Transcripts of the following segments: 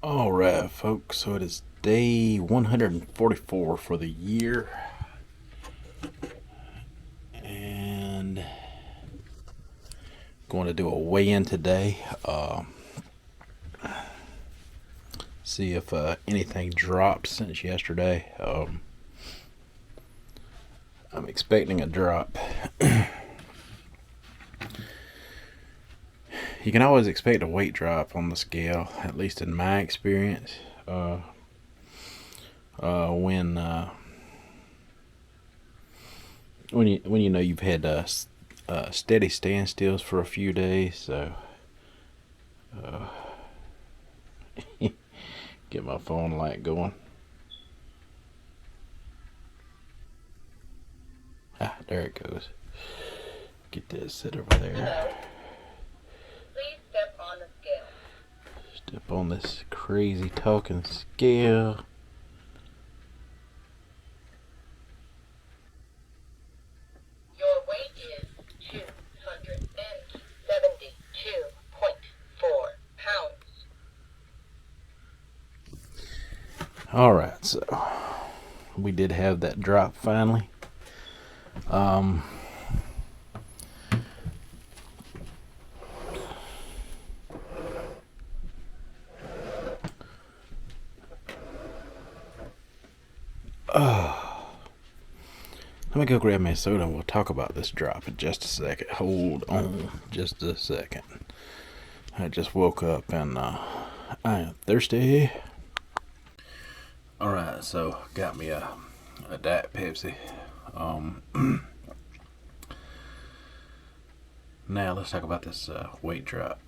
All right, folks. So it is day 144 for the year, and going to do a weigh-in today. See if anything dropped since yesterday. I'm expecting a drop. You can always expect a weight drop on the scale, at least in my experience. When you know you've had steady standstills for a few days, so get my phone light going. There it goes. Get that set over there. Hello. Please step on the scale. Step on this crazy talking scale. Your weight is 272.4 pounds. Alright, so we did have that drop finally. Let me go grab my soda and we'll talk about this drop in just a second. Hold on just a second. I just woke up and I am thirsty. Alright, so got me a Diet Pepsi. Now let's talk about this weight drop.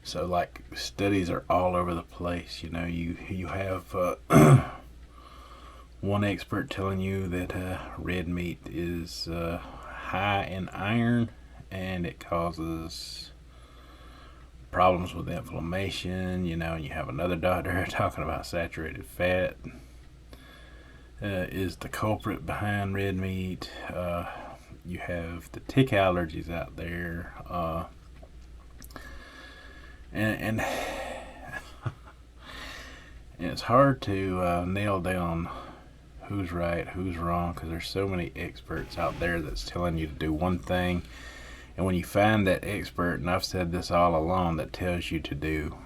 So like studies are all over the place. You know, you have one expert telling you that red meat is high in iron and it causes problems with inflammation. You know, and you have another doctor talking about saturated fat is the culprit behind red meat. You have the tick allergies out there. And it's hard to nail down who's right, who's wrong, because there's so many experts out there that's telling you to do one thing, and when you find that expert, and I've said this all along, that tells you to do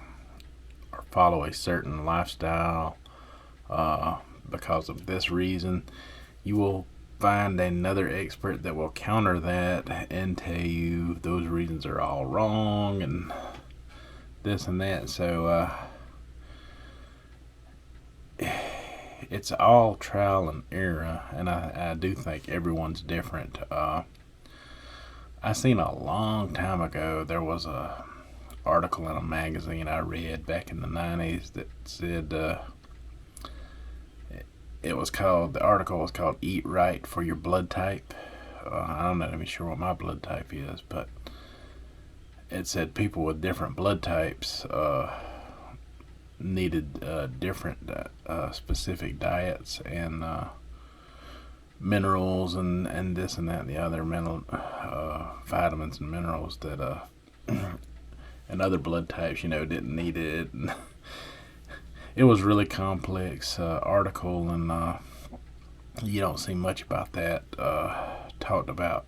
or follow a certain lifestyle because of this reason, you will find another expert that will counter that and tell you those reasons are all wrong and this and that. So it's all trial and error, and I do think everyone's different. I seen a long time ago there was a article in a magazine I read back in the 90s that said the article was called "Eat Right for Your Blood Type." I'm not even sure what my blood type is, but it said people with different blood types needed different specific diets and minerals and this and that and the other vitamins and minerals that and other blood types, you know, didn't need it. It was really complex article, and you don't see much about that talked about.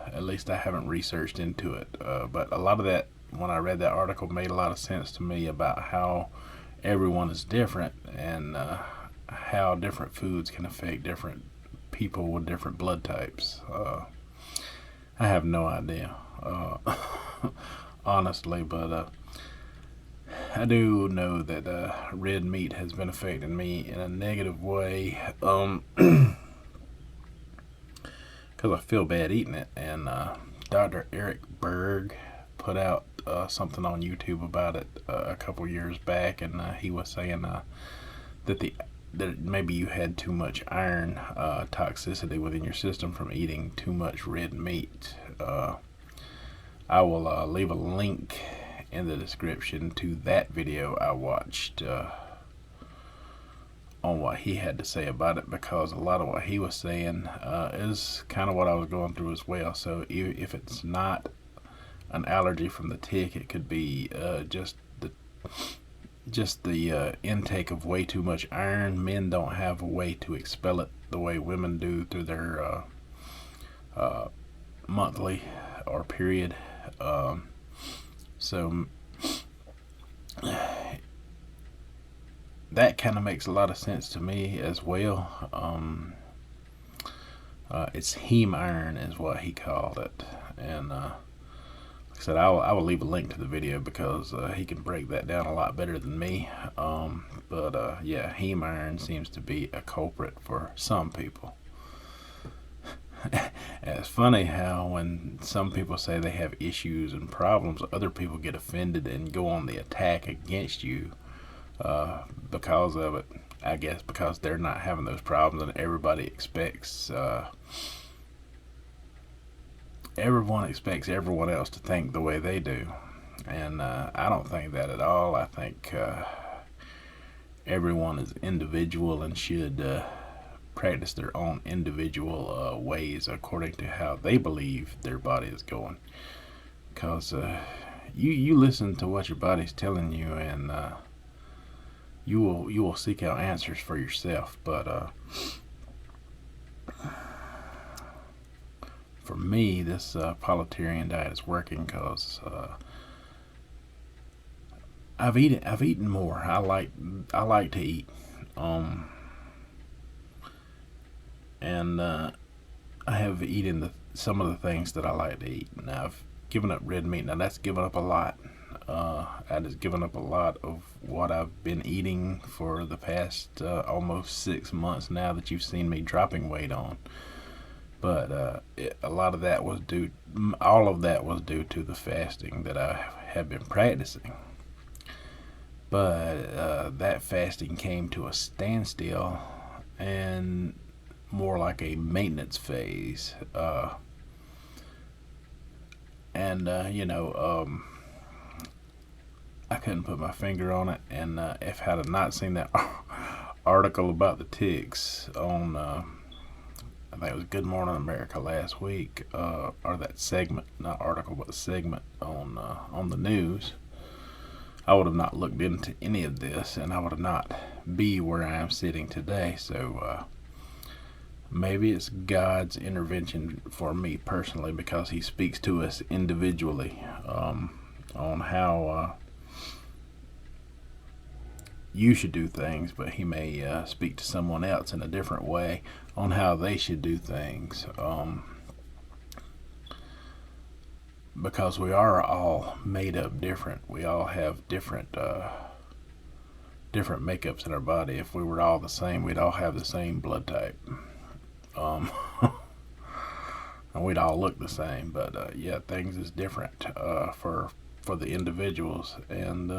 At least I haven't researched into it, but a lot of that, when I read that article, made a lot of sense to me about how everyone is different and how different foods can affect different people with different blood types. I have no idea, honestly, but I do know that red meat has been affecting me in a negative way. Because I feel bad eating it, and Dr. Eric Berg put out something on YouTube about it a couple years back, and he was saying that maybe you had too much iron toxicity within your system from eating too much red meat. I will leave a link in the description to that video I watched on what he had to say about it, because a lot of what he was saying is kind of what I was going through as well. So if it's not an allergy from the tick, it could be just the intake of way too much iron. Men don't have a way to expel it the way women do through their monthly or period. So that kind of makes a lot of sense to me as well. It's heme iron is what he called it, and like I said, I will leave a link to the video because he can break that down a lot better than me. But yeah, heme iron seems to be a culprit for some people. It's funny how when some people say they have issues and problems, other people get offended and go on the attack against you because of it. I guess because they're not having those problems, and everyone expects everyone else to think the way they do. And I don't think that at all. I think everyone is individual and should practice their own individual ways according to how they believe their body is going. Because you listen to what your body's telling you, and you will seek out answers for yourself. But for me, this Pollotarian diet is working because I've eaten more. I like to eat, and I have eaten some of the things that I like to eat. Now I've given up red meat. Now that's given up a lot. That has given up a lot of what I've been eating for the past almost 6 months now that you've seen me dropping weight on. But a lot of that was all of that was due to the fasting that I have been practicing. But that fasting came to a standstill and more like a maintenance phase. I couldn't put my finger on it, and if I had not seen that article about the ticks on, I think it was Good Morning America last week, or that segment, not article, but segment on the news, I would have not looked into any of this, and I would have not be where I am sitting today. So maybe it's God's intervention for me personally, because He speaks to us individually on how you should do things, but He may speak to someone else in a different way on how they should do things. Because we are all made up different. We all have different makeups in our body. If we were all the same, we'd all have the same blood type. And we'd all look the same. But yeah, things is different for the individuals. And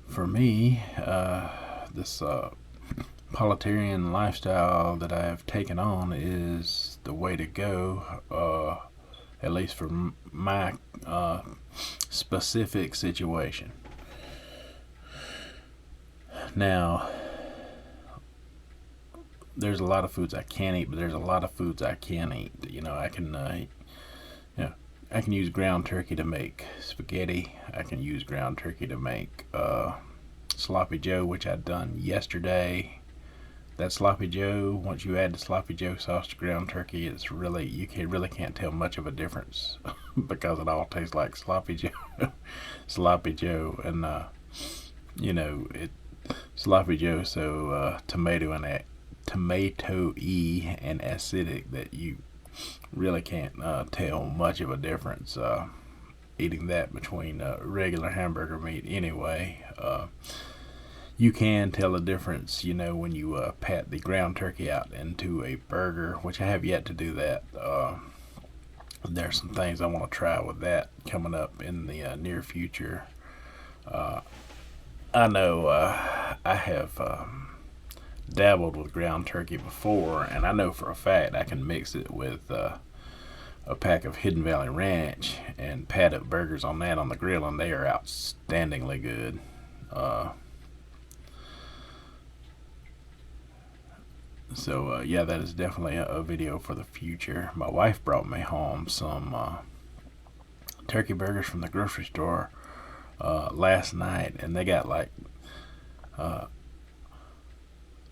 for me, this Pollotarian lifestyle that I have taken on is the way to go, at least for my specific situation. Now, there's a lot of foods I can't eat, but there's a lot of foods I can eat. I can use ground turkey to make spaghetti. I can use ground turkey to make sloppy joe, which I'd done yesterday. That sloppy joe, once you add the sloppy joe sauce to ground turkey, it's really, you really can't tell much of a difference because it all tastes like sloppy joe. Sloppy joe, and sloppy joe so tomato-y and acidic that you really can't tell much of a difference eating that between regular hamburger meat anyway. You can tell a difference, when you pat the ground turkey out into a burger, which I have yet to do that. There's some things I want to try with that coming up in the near future. I know I have dabbled with ground turkey before, and I know for a fact I can mix it with a pack of Hidden Valley Ranch and pat up burgers on that on the grill, and they are outstandingly good. So yeah, that is definitely a video for the future. My wife brought me home some turkey burgers from the grocery store last night, and they got like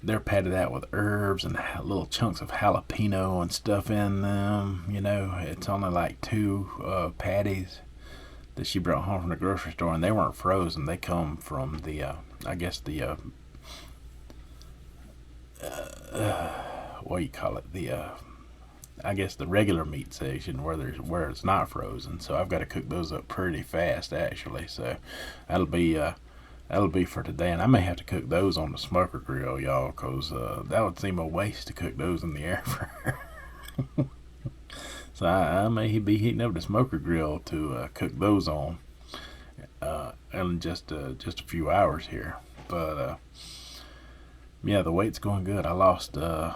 they're patted out with herbs and little chunks of jalapeno and stuff in them. You know, it's only like two patties that she brought home from the grocery store, and they weren't frozen. They come from the, I guess the, what do you call it? The, I guess the regular meat section where it's not frozen. So I've got to cook those up pretty fast actually. So that'll be for today, and I may have to cook those on the smoker grill, y'all, because that would seem a waste to cook those in the air fryer. So I may be heating up the smoker grill to cook those on in just a few hours here. But yeah, the weight's going good. I lost a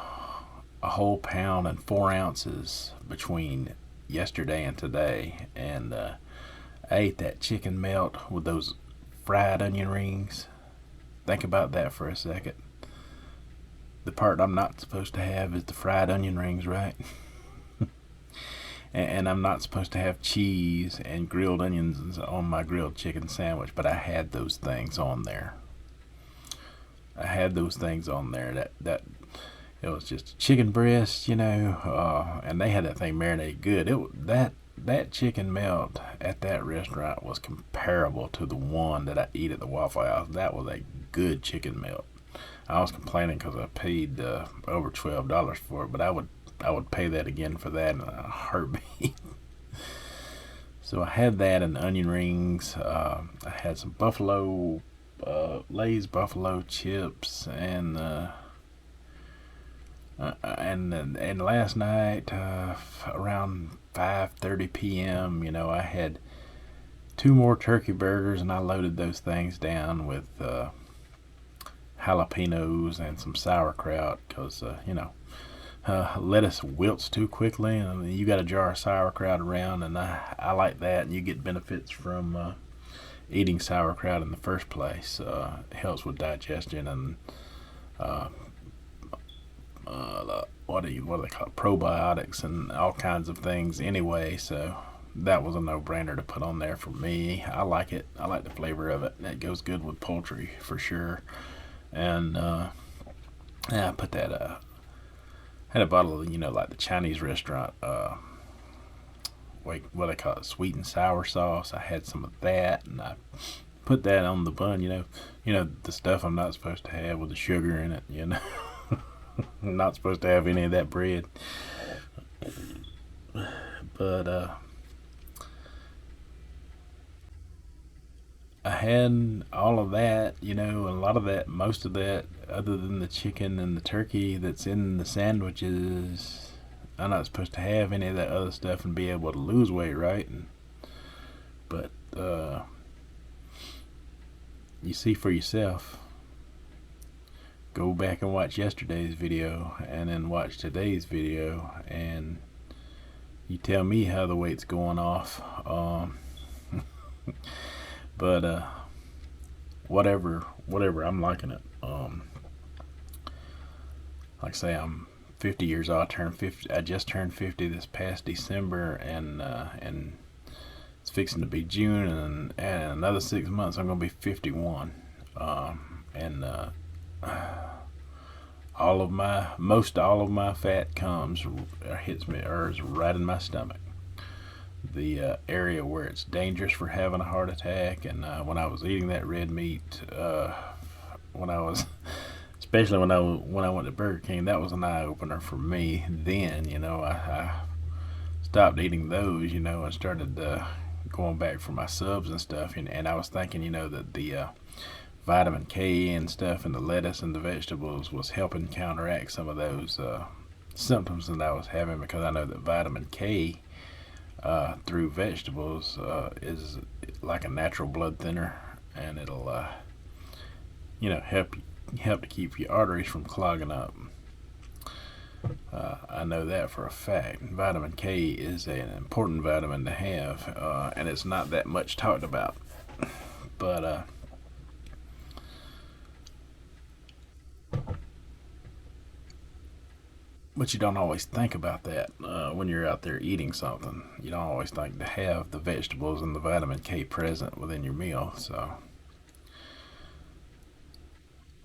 whole pound and 4 ounces between yesterday and today, and I ate that chicken melt with those fried onion rings. Think about that for a second. The part I'm not supposed to have is the fried onion rings, right? And I'm not supposed to have cheese and grilled onions on my grilled chicken sandwich, but I had those things on there. That it was just chicken breast, you know, and they had that thing marinated good. That chicken melt at that restaurant was comparable to the one that I eat at the Waffle House. That was a good chicken melt. I was complaining because I paid over $12 for it, but I would pay that again for that in a heartbeat. So I had that and onion rings. I had some Lay's buffalo chips, and last night around 5:30 p.m., you know, I had 2 more turkey burgers, and I loaded those things down with jalapenos and some sauerkraut because you know, lettuce wilts too quickly, and you got a jar of sauerkraut around, and I like that, and you get benefits from eating sauerkraut in the first place. It helps with digestion and what do they call it? Probiotics and all kinds of things anyway. So that was a no-brainer to put on there for me. I like it. I like the flavor of it. It goes good with poultry for sure. And yeah, I put that had a bottle of, you know, like the Chinese restaurant what they call it, sweet and sour sauce. I had some of that, and I put that on the bun. You know the stuff I'm not supposed to have with the sugar in it. You know, I'm not supposed to have any of that bread. But I had all of that, you know, a lot of that, most of that, other than the chicken and the turkey that's in the sandwiches. I'm not supposed to have any of that other stuff and be able to lose weight, right? But you see for yourself. Go back and watch yesterday's video and then watch today's video, and you tell me how the weight's going off. But whatever, I'm liking it. Like I say, I'm 50 years old. I just turned 50 this past December, and it's fixing to be June, and another 6 months I'm gonna be 51. And most all of my fat hits me or is right in my stomach, the area where it's dangerous for having a heart attack. And when I was eating that red meat, especially when I went to Burger King, that was an eye opener for me. Then, you know, I stopped eating those, you know, and started going back for my subs and stuff. And I was thinking, you know, that the vitamin K and stuff in the lettuce and the vegetables was helping counteract some of those symptoms that I was having, because I know that vitamin K through vegetables is like a natural blood thinner, and it'll you know, help to keep your arteries from clogging up. I know that for a fact. Vitamin K is an important vitamin to have, and it's not that much talked about. But But you don't always think about that when you're out there eating something. You don't always think to have the vegetables and the vitamin K present within your meal. So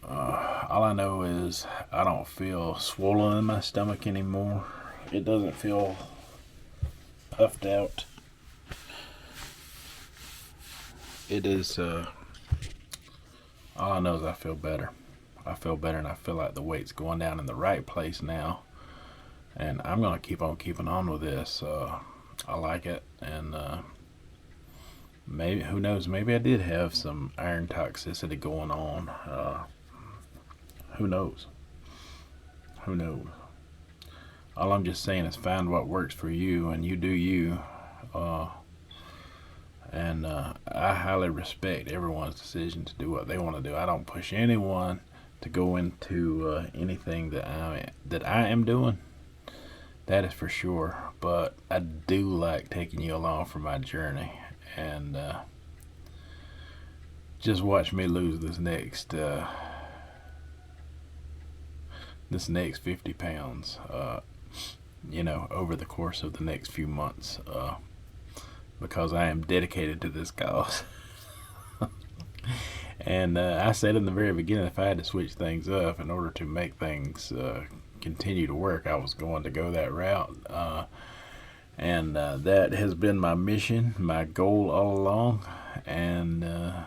all I know is I don't feel swollen in my stomach anymore. It doesn't feel puffed out. It is, all I know is I feel better. I feel better, and I feel like the weight's going down in the right place now. And I'm going to keep on keeping on with this. I like it. And maybe, who knows, maybe I did have some iron toxicity going on. Who knows? Who knows? All I'm just saying is find what works for you, and you do you. And I highly respect everyone's decision to do what they want to do. I don't push anyone to go into anything that I am doing. That is for sure. But I do like taking you along for my journey, and just watch me lose this next 50 pounds. Over the course of the next few months. Because I am dedicated to this cause. And I said in the very beginning, if I had to switch things up in order to make things continue to work, I was going to go that route. And that has been my mission, my goal all along. And I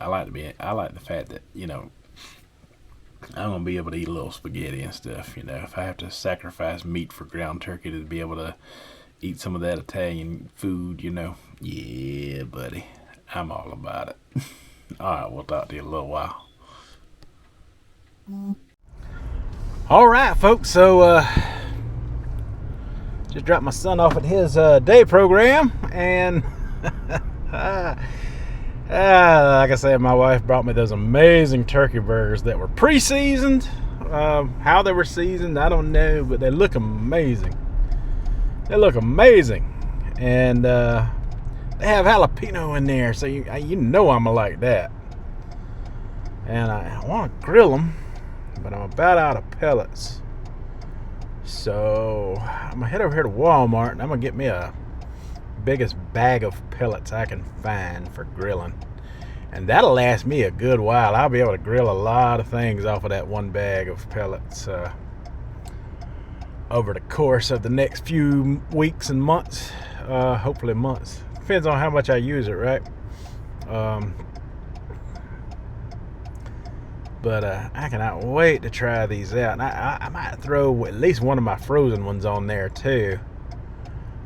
like the fact that, I'm going to be able to eat a little spaghetti and stuff. If I have to sacrifice meat for ground turkey to be able to eat some of that Italian food, yeah, buddy, I'm all about it. All right, we'll talk to you in a little while. All right, folks, so just dropped my son off at his day program, and like I said, my wife brought me those amazing turkey burgers that were pre-seasoned. How they were seasoned, I don't know, but they look amazing. They look amazing. And they have jalapeno in there, so you know I'm like that. And I want to grill them, but I'm about out of pellets. So I'm going to head over here to Walmart, and I'm going to get me a biggest bag of pellets I can find for grilling. And that'll last me a good while. I'll be able to grill a lot of things off of that one bag of pellets over the course of the next few weeks and months. Hopefully months. Depends on how much I use it, right? But I cannot wait to try these out. And I might throw at least one of my frozen ones on there too.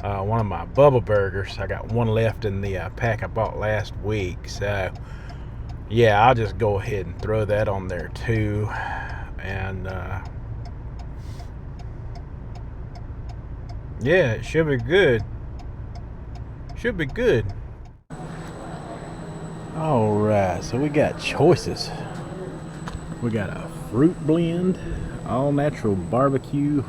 One of my Bubba burgers. I got one left in the pack I bought last week. So yeah, I'll just go ahead and throw that on there too. And yeah, it should be good. Should be good. Alright, so we got choices. We got a fruit blend, all natural barbecue,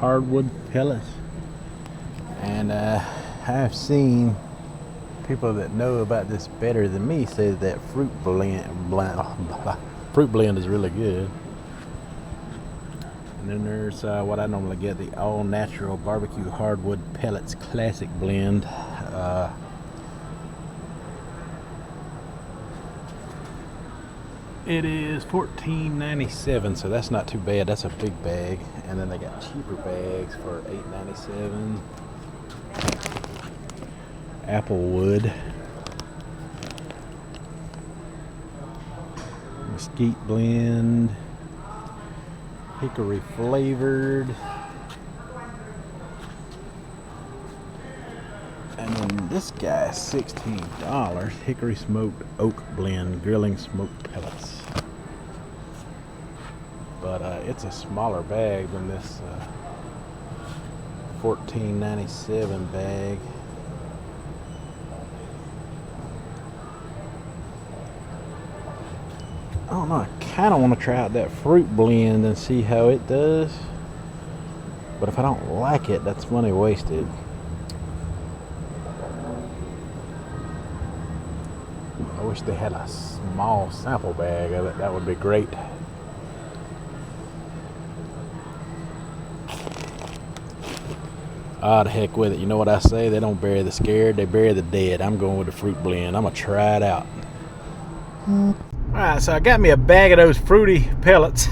hardwood pellets. And I've seen people that know about this better than me say that fruit blend is really good. And then there's what I normally get, the all natural barbecue hardwood pellets classic blend. It is $14.97, so that's not too bad. That's a big bag. And then they got cheaper bags for $8.97. Applewood, mesquite blend, hickory flavored, and then this guy is $16. Hickory smoked oak blend, grilling smoked pellets. But it's a smaller bag than this $14.97 bag. I don't know, I kind of want to try out that fruit blend and see how it does. But if I don't like it, that's money wasted. I wish they had a small sample bag of it. That would be great. Ah, the heck with it. You know what I say? They don't bury the scared, they bury the dead. I'm going with the fruit blend. I'm going to try it out. Alright, so I got me a bag of those fruity pellets.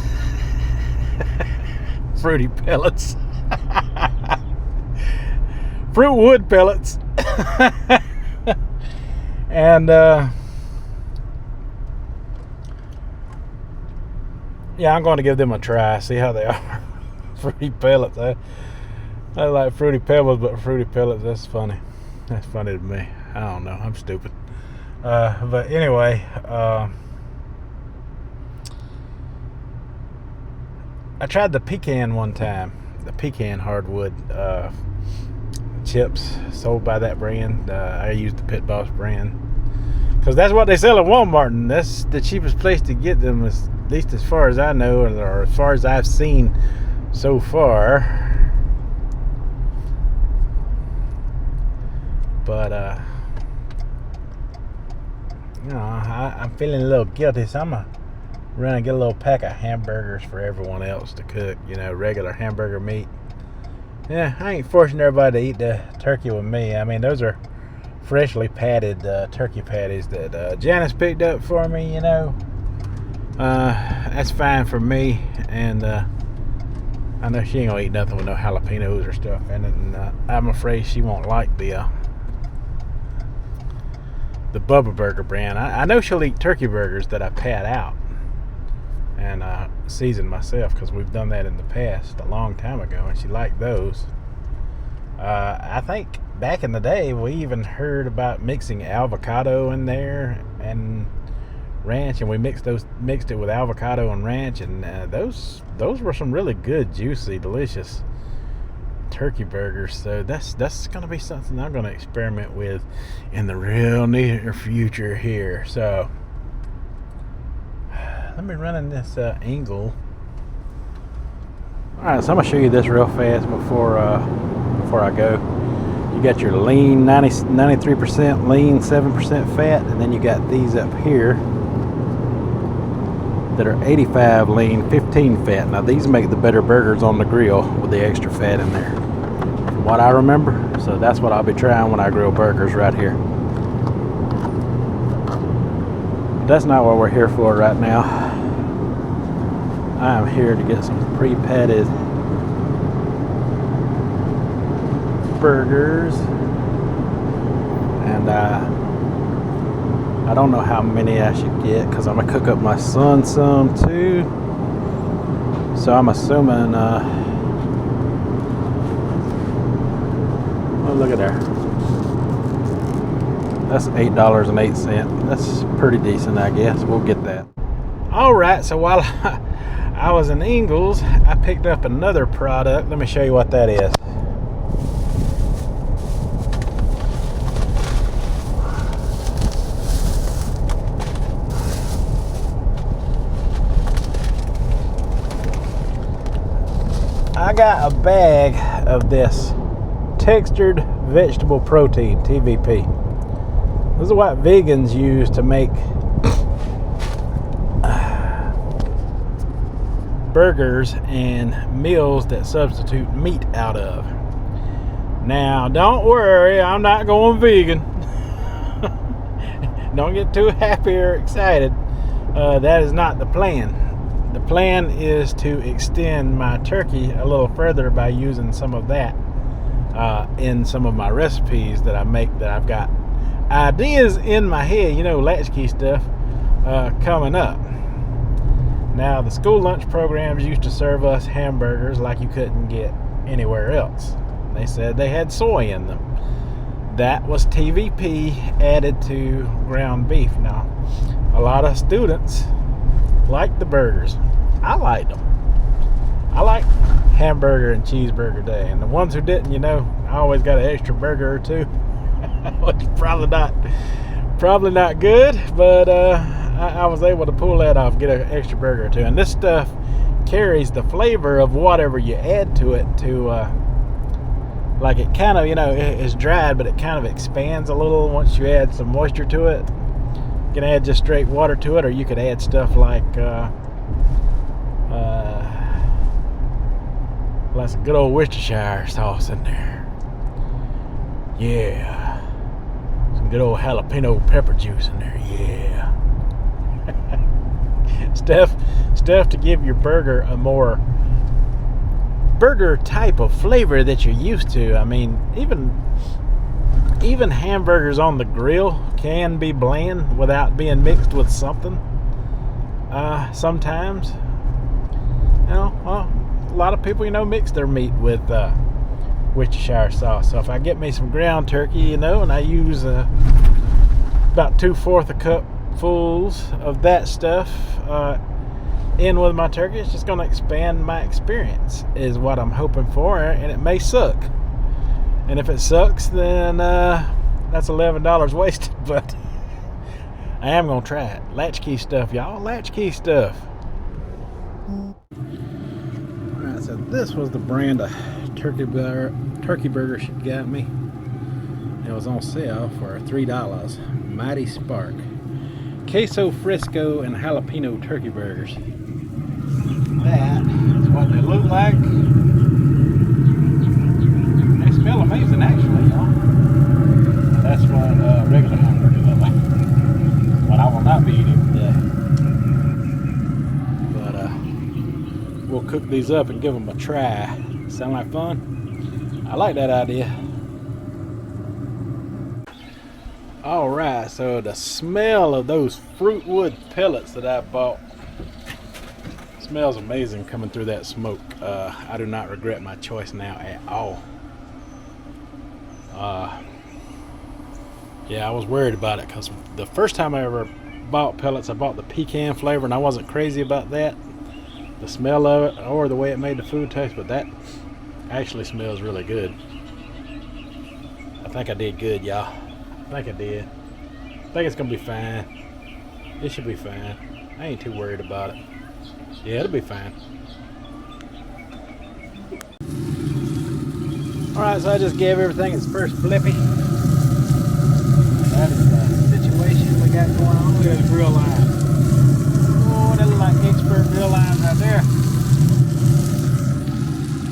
Fruity pellets. Fruit wood pellets. And yeah, I'm going to give them a try, see how they are. Fruity pellets. I like fruity pebbles, but fruity pellets, that's funny. That's funny to me. I don't know, I'm stupid. But anyway, I tried the pecan one time. The pecan hardwood chips sold by that brand. I used the Pit Boss brand because that's what they sell at Walmart, and that's the cheapest place to get them, at least as far as I know, or as far as I've seen so far. But you know, I'm feeling a little guilty, so I'm gonna run and get a little pack of hamburgers for everyone else to cook. You know, regular hamburger meat. Yeah, I ain't forcing everybody to eat the turkey with me. I mean, those are freshly patted turkey patties that Janice picked up for me. You know, that's fine for me, and I know she ain't gonna eat nothing with no jalapenos or stuff in it, and I'm afraid she won't like the Bubba Burger brand. I know she'll eat turkey burgers that I pat out and season myself, because we've done that in the past a long time ago, and she liked those. I think back in the day we even heard about mixing avocado in there and ranch, and we mixed it with avocado and ranch, and those were some really good, juicy, delicious turkey burgers. So that's gonna be something I'm gonna experiment with in the real near future here. So let me run in this angle. Alright, so I'm gonna show you this real fast before I go. You got your lean 93% lean, 7% fat, and then you got these up here that are 85 lean, 15 fat. Now these make the better burgers on the grill with the extra fat in there, from what I remember. So that's what I'll be trying when I grill burgers right here. But that's not what we're here for right now. I am here to get some pre-patted burgers, and I don't know how many I should get, because I'm gonna cook up my son some too. So I'm assuming oh, look at there, that's $8.08. That's pretty decent, I guess. We'll get that. All right, so while I was in Ingles, I picked up another product. Let me show you what that is. I got a bag of this textured vegetable protein, TVP. This is what vegans use to make burgers and meals that substitute meat out of. Now, don't worry, I'm not going vegan. Don't get too happy or excited. That is not the plan. The plan is to extend my turkey a little further by using some of that in some of my recipes that I make, that I've got ideas in my head, you know, latchkey stuff coming up. Now, the school lunch programs used to serve us hamburgers like you couldn't get anywhere else. They said they had soy in them. That was TVP added to ground beef. Now, a lot of students liked the burgers. I liked them. I like hamburger and cheeseburger day. And the ones who didn't, you know, I always got an extra burger or two. Which probably not good, but I was able to pull that off, get an extra burger or two. And this stuff carries the flavor of whatever you add to it to like, it kind of, you know, it's dried, but it kind of expands a little once you add some moisture to it. can add just straight water to it, or you could add stuff like some good old Worcestershire sauce in there. Yeah. Some good old jalapeno pepper juice in there. Yeah. Stuff to give your burger a more burger type of flavor that you're used to. I mean, even hamburgers on the grill can be bland without being mixed with something. Sometimes, well, a lot of people, mix their meat with Worcestershire sauce. So if I get me some ground turkey, and I use about 2/4 cupfuls of that stuff in with my turkey, it's just going to expand my experience, is what I'm hoping for, and it may suck. And if it sucks, then that's $11 wasted, but I am going to try it. Latchkey stuff, y'all. Latchkey stuff. Alright, so this was the brand of turkey burger she got me. It was on sale for $3. Mighty Spark. Queso Frisco and jalapeno turkey burgers. That is what they look like. They smell amazing, actually, y'all. That's what regular hamburgers look like. But I will not be eating today. But we'll cook these up and give them a try. Sound like fun? I like that idea. Alright, so the smell of those fruitwood pellets that I bought smells amazing coming through that smoke. I do not regret my choice now at all. Yeah, I was worried about it because the first time I ever bought pellets, I bought the pecan flavor, and I wasn't crazy about that, the smell of it or the way it made the food taste, but that actually smells really good. I think I did good, y'all. I think I did. I think it's gonna be fine. It should be fine. I ain't too worried about it. Yeah, it'll be fine. Alright, so I just gave everything its first flippy. That is the situation we got going on. Look at the grill line. Oh, that look like expert grill lines right there.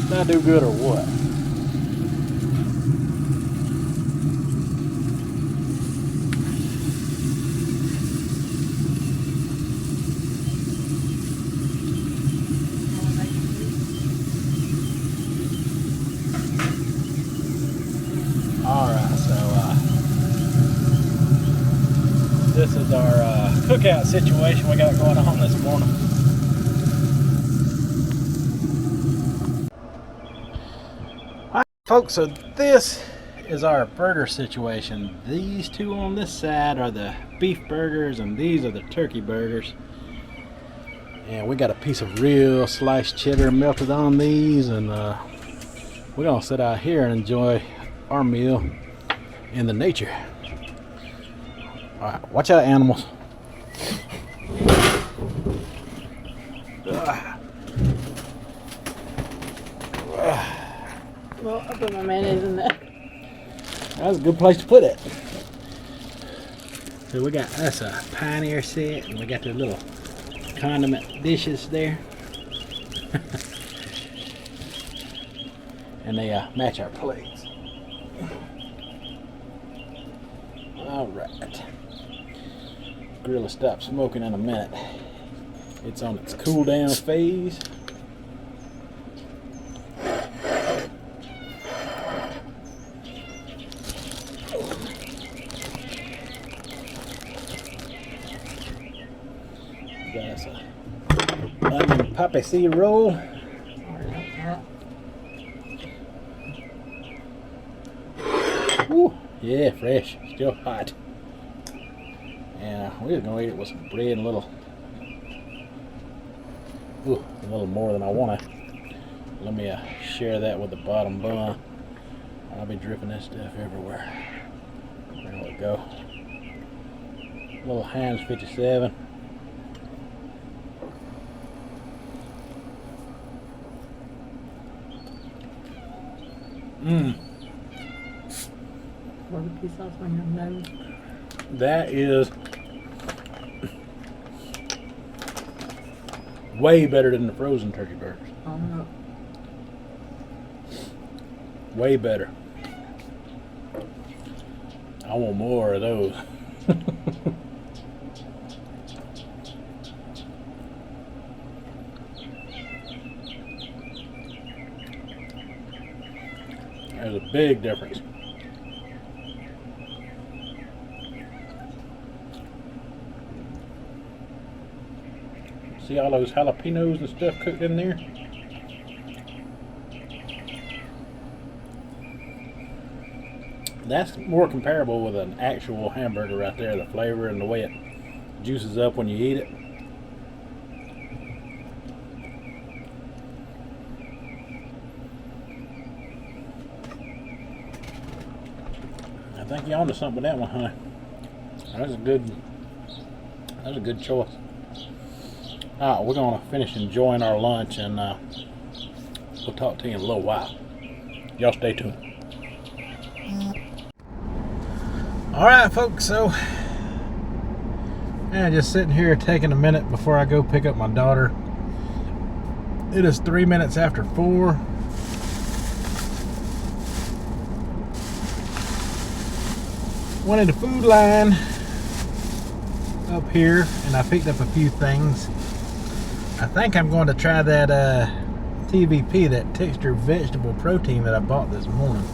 Did I do good or what? Alright, so this is our cookout situation we got going on this morning. Alright, folks, so this is our burger situation. These two on this side are the beef burgers, and these are the turkey burgers. And we got a piece of real sliced cheddar melted on these, and we're gonna sit out here and enjoy our meal in the nature. Alright, watch out, animals. Well, I put my mayonnaise in there. That's a good place to put it. So we got us a Pioneer set, and we got the little condiment dishes there. And they match our plates. Alright. Grill will stop smoking in a minute. It's on its cool down phase. Got us a onion poppy seed roll. Ooh, yeah, fresh, still hot. And we're gonna eat it with some bread and a little more than I want to. Let me share that with the bottom bun. I'll be dripping that stuff everywhere. There we go. Little Heinz 57. Barbecue sauce on your nose. That is Way better than the frozen turkey burgers. Way better. I want more of those. There's a big difference. See all those jalapenos and stuff cooked in there? That's more comparable with an actual hamburger right there, the flavor and the way it juices up when you eat it. I think you're onto something with that one, honey. That's a good choice. Alright, we're gonna finish enjoying our lunch, and we'll talk to you in a little while. Y'all stay tuned. Alright folks, so just sitting here taking a minute before I go pick up my daughter. It is 3 minutes after 4. Went into Food Line up here and I picked up a few things. I think I'm going to try that TVP, that textured vegetable protein that I bought this morning.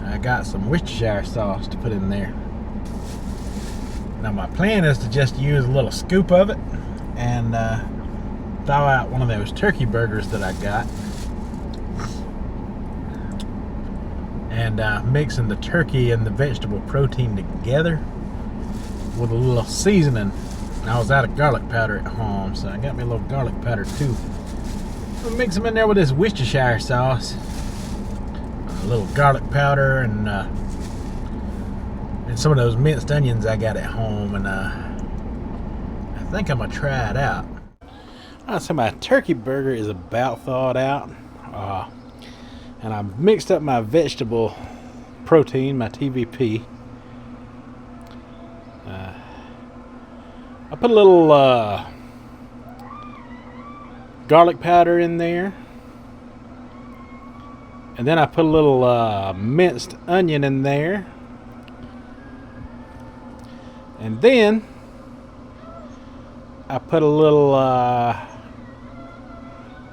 I got some Worcestershire sauce to put in there. Now my plan is to just use a little scoop of it and thaw out one of those turkey burgers that I got, and mixing the turkey and the vegetable protein together with a little seasoning. I was out of garlic powder at home, so I got me a little garlic powder too. I'll mix them in there with this Worcestershire sauce, a little garlic powder, and some of those minced onions I got at home, and I think I'm gonna try it out. Alright, so my turkey burger is about thawed out, and I mixed up my vegetable protein, my TVP. I put a little garlic powder in there, and then I put a little minced onion in there, and then I put a little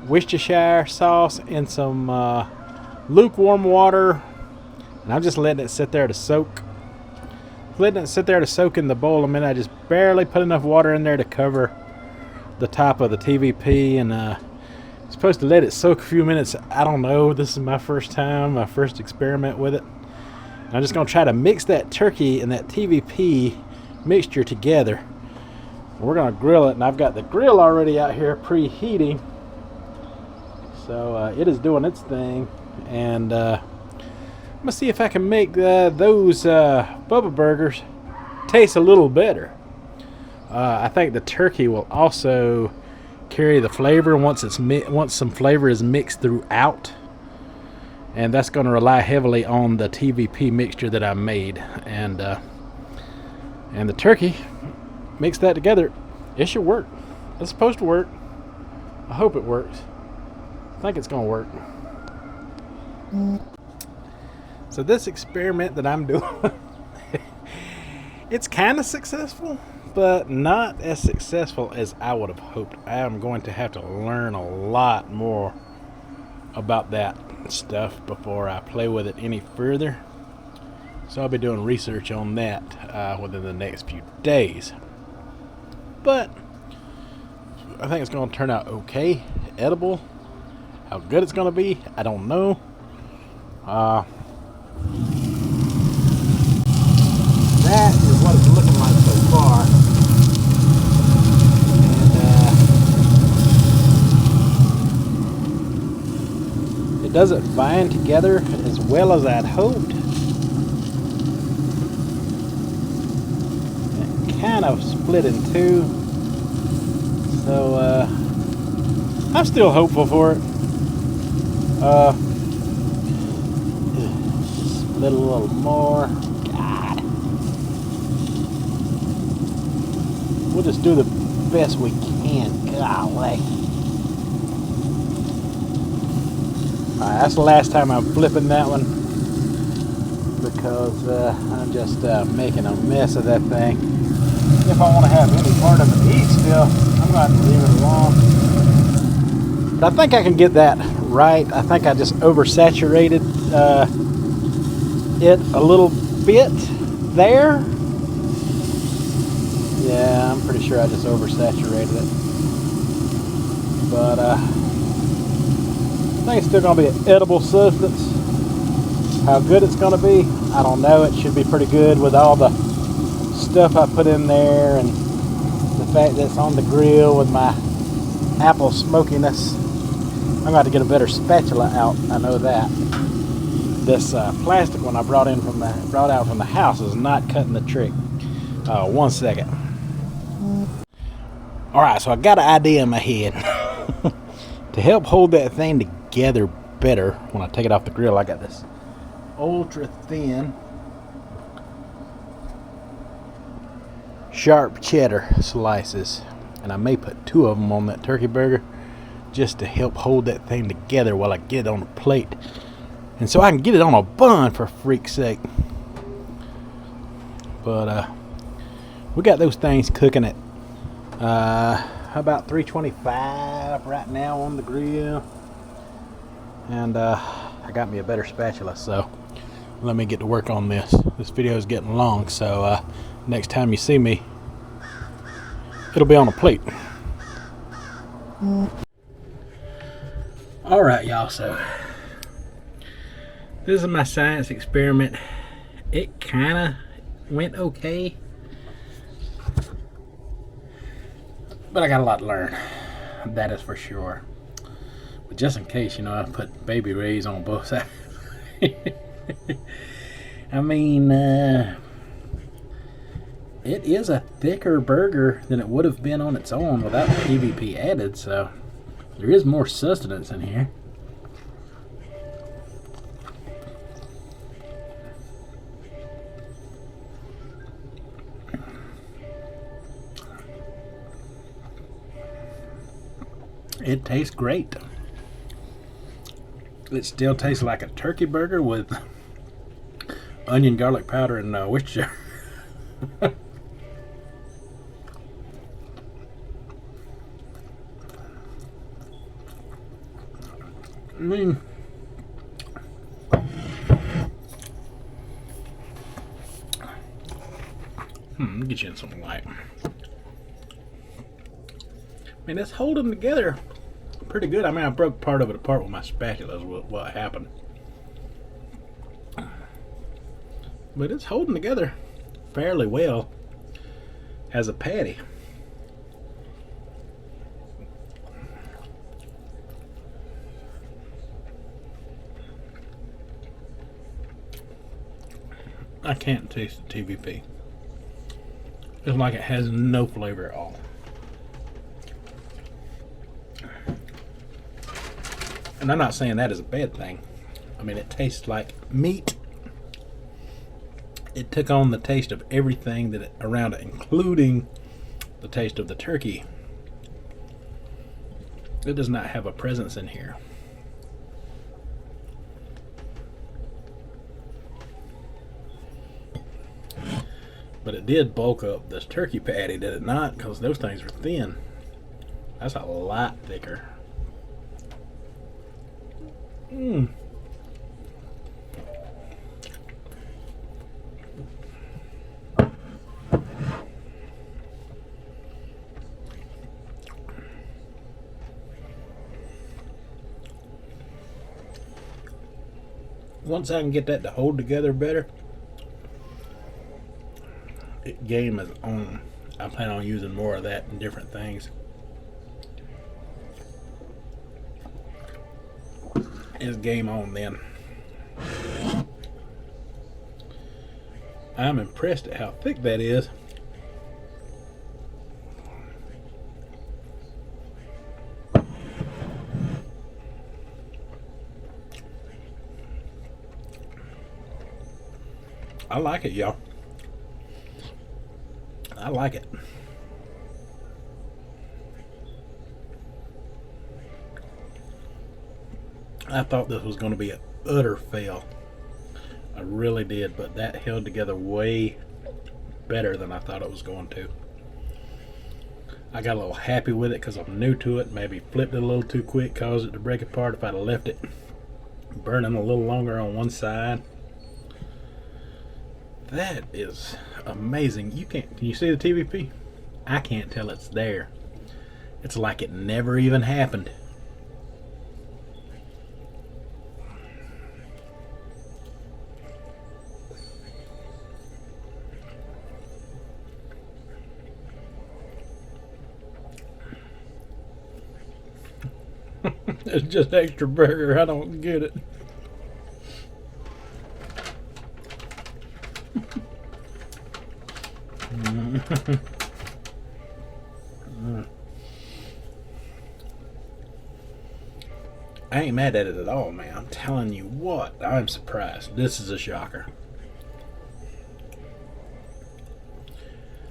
Worcestershire sauce in some lukewarm water, and I'm just letting it sit there to soak. Letting it sit there to soak in the bowl a minute. I just barely put enough water in there to cover the top of the TVP, and supposed to let it soak a few minutes. I don't know. This is my first time, my first experiment with it. And I'm just going to try to mix that turkey and that TVP mixture together. We're going to grill it, and I've got the grill already out here preheating, so it is doing its thing. And I'm going to see if I can make those Bubba Burgers taste a little better. I think the turkey will also carry the flavor once some flavor is mixed throughout, and that's going to rely heavily on the TVP mixture that I made, and the turkey. Mix that together. It should work. It's supposed to work. I hope it works. I think it's going to work. So this experiment that I'm doing, it's kind of successful, but not as successful as I would have hoped. I am going to have to learn a lot more about that stuff before I play with it any further. So I'll be doing research on that within the next few days. But I think it's going to turn out okay, edible. How good it's going to be, I don't know. That is what it's looking like so far. And it doesn't bind together as well as I'd hoped. It kind of split in two. So I'm still hopeful for it. Split a little more. God. We'll just do the best we can. Golly. Alright, that's the last time I'm flipping that one, because I'm just making a mess of that thing. If I want to have any part of it eat still, I'm going to have to leave it alone. But I think I can get that right. I think I just oversaturated it a little bit there. Yeah, I'm pretty sure I just oversaturated it. But I think it's still going to be an edible substance. How good it's going to be, I don't know. It should be pretty good with all the stuff I put in there and the fact that it's on the grill with my apple smokiness. I'm going to have to get a better spatula out, I know that. This plastic one I brought out from the house is not cutting the trick. 1 second. Alright, so I got an idea in my head. To help hold that thing together better when I take it off the grill, I got this ultra thin sharp cheddar slices, and I may put 2 of them on that turkey burger just to help hold that thing together while I get it on a plate, and so I can get it on a bun, for freak's sake. But we got those things cooking at about 325 right now on the grill, and I got me a better spatula, so let me get to work on this. This video is getting long, so next time you see me, it'll be on a plate. Alright, y'all, so this is my science experiment. It kind of went okay, but I got a lot to learn, that is for sure. But just in case, I put baby rays on both sides. I mean, it is a thicker burger than it would have been on its own without the PVP added, so there is more sustenance in here. It tastes great. It still tastes like a turkey burger with onion, garlic powder, and Worcestershire. I mean, let me get you in some light. I mean, it's holding together pretty good. I mean, I broke part of it apart with my spatula, is what happened. But it's holding together fairly well as a patty. I can't taste the TVP. It's like it has no flavor at all. And I'm not saying that is a bad thing. I mean, it tastes like meat. It took on the taste of everything around it, including the taste of the turkey. It does not have a presence in here. But it did bulk up this turkey patty, did it not? Because those things are thin. That's a lot thicker. Once I can get that to hold together better, game is on. I plan on using more of that in different things. It's game on then. I'm impressed at how thick that is. I like it, y'all. I like it. I thought this was going to be an utter fail. I really did, but that held together way better than I thought it was going to. I got a little happy with it because I'm new to it. Maybe flipped it a little too quick, caused it to break apart. If I'd have left it burning a little longer on one side. That is amazing. Can you see the TVP? I can't tell it's there. It's like it never even happened. It's just extra burger. I don't get it. I ain't mad at it at all, man. I'm telling you what, I'm surprised. This is a shocker.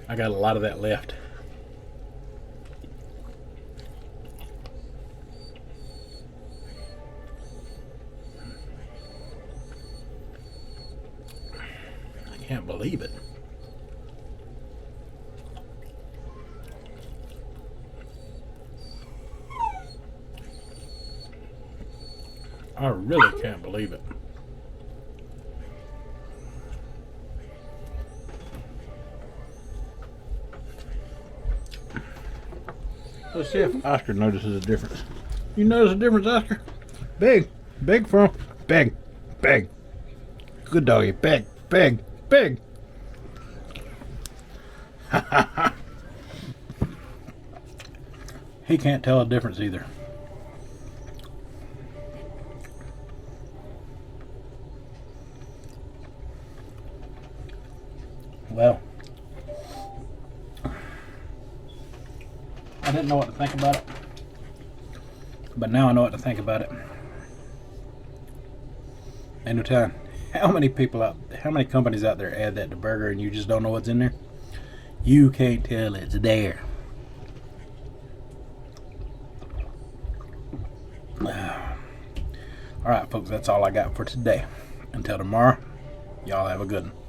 I got a lot of that left. I can't believe it. I really can't believe it. Let's see if Oscar notices a difference. You notice a difference, Oscar? Big. Big for him. Big. Big. Good doggy. Big. Big. Big. He can't tell a difference either. Well, I didn't know what to think about it, but now I know what to think about it. Ain't no telling how many companies out there add that to burger and you just don't know what's in there. You can't tell it's there. Alright folks, that's all I got for today. Until tomorrow, y'all have a good one.